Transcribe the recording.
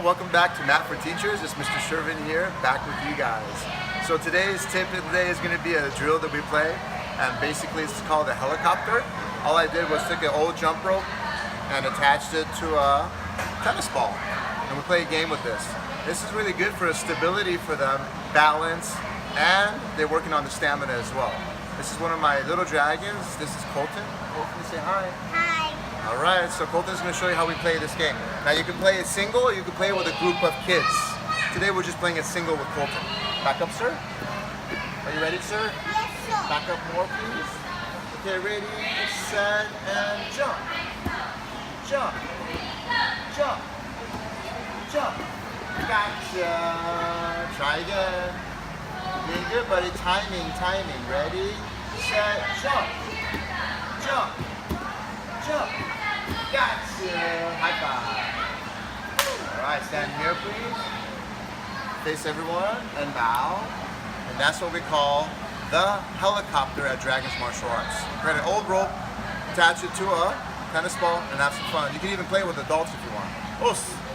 welcome back to Matt for Teachers. It's Mr. Shervin here, back with you guys. So today's tip of the day is going to be a drill that we play, and basically it's called a helicopter. All I did was took an old jump rope and attached it to a tennis ball, and we play a game with this. This is really good for stability for them, balance, and they're working on the stamina as well. This is one of my little dragons. This is Colton. Colton, say hi. Hi. All right, so Colton's going to show you how we play this game. Now you can play it single or you can play it with a group of kids. Today we're just playing it single with Colton. Back up, sir. Are you ready, sir? Yes, sir. Back up more, please. Okay, ready, set, and jump. Jump. Jump. Jump. Gotcha. Try again. Doing good, buddy. Timing. Ready, set, jump. Jump. Jump. Gotcha. High five. All right, stand here, please. Face everyone and bow. And that's what we call the helicopter at Dragons Martial Arts. Grab an old rope, attach it to a tennis ball, and have some fun. You can even play with adults if you want. Os.